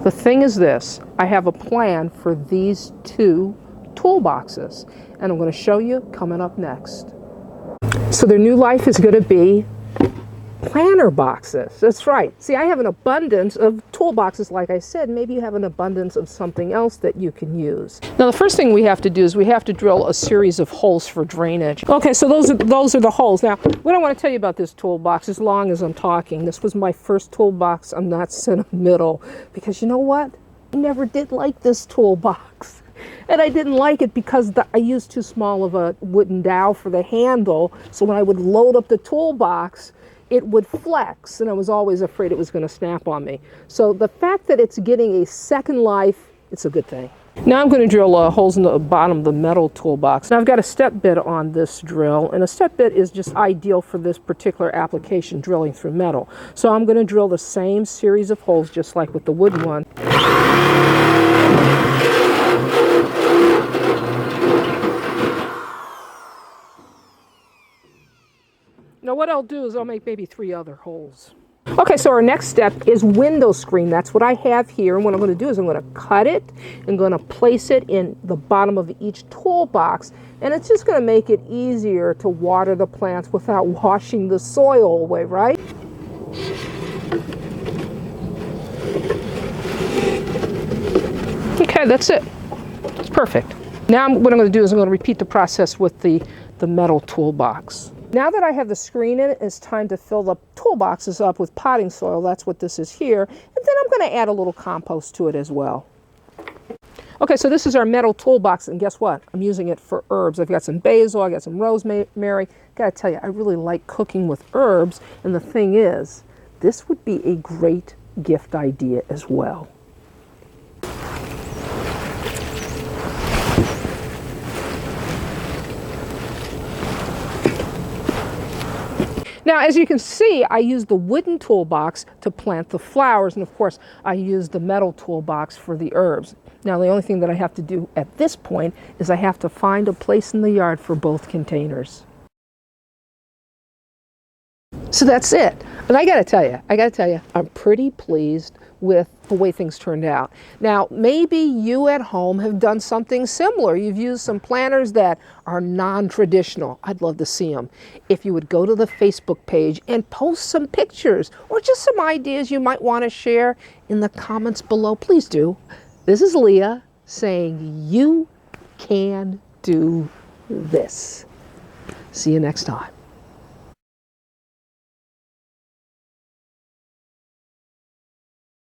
The thing is this, I have a plan for these two toolboxes, and I'm going to show you coming up next. So their new life is going to be planner boxes. That's right. See, I have an abundance of toolboxes, like I said. Maybe you have an abundance of something else that you can use. Now, the first thing we have to do is we have to drill a series of holes for drainage. Okay, so those are the holes. Now, what I want to tell you about this toolbox, as long as I'm talking, this was my first toolbox. I'm not sentimental, because you know what? I never did like this toolbox. And I didn't like it because I used too small of a wooden dowel for the handle. So when I would load up the toolbox, it would flex, and I was always afraid it was going to snap on me. So the fact that it's getting a second life, it's a good thing. Now I'm going to drill holes in the bottom of the metal toolbox. Now I've got a step bit on this drill, and a step bit is just ideal for this particular application, drilling through metal. So I'm going to drill the same series of holes just like with the wooden one. Now what I'll do is I'll make maybe 3 other holes. Okay, so our next step is window screen. That's what I have here, and what I'm going to do is I'm going to cut it and going to place it in the bottom of each toolbox, and it's just going to make it easier to water the plants without washing the soil away, right? Okay, that's it. It's perfect. Now what I'm going to do is I'm going to repeat the process with the metal toolbox. Now that I have the screen in it, it's time to fill the toolboxes up with potting soil. That's what this is here. And then I'm going to add a little compost to it as well. Okay, so this is our metal toolbox, and guess what? I'm using it for herbs. I've got some basil, I got some rosemary. Gotta tell you, I really like cooking with herbs, and the thing is, this would be a great gift idea as well. Now, as you can see, I used the wooden toolbox to plant the flowers, and of course, I used the metal toolbox for the herbs. Now, the only thing that I have to do at this point is I have to find a place in the yard for both containers. So that's it. And I gotta tell you, I'm pretty pleased with the way things turned out. Now, maybe you at home have done something similar. You've used some planners that are non-traditional. I'd love to see them. If you would go to the Facebook page and post some pictures or just some ideas you might want to share in the comments below, please do. This is Leah saying you can do this. See you next time.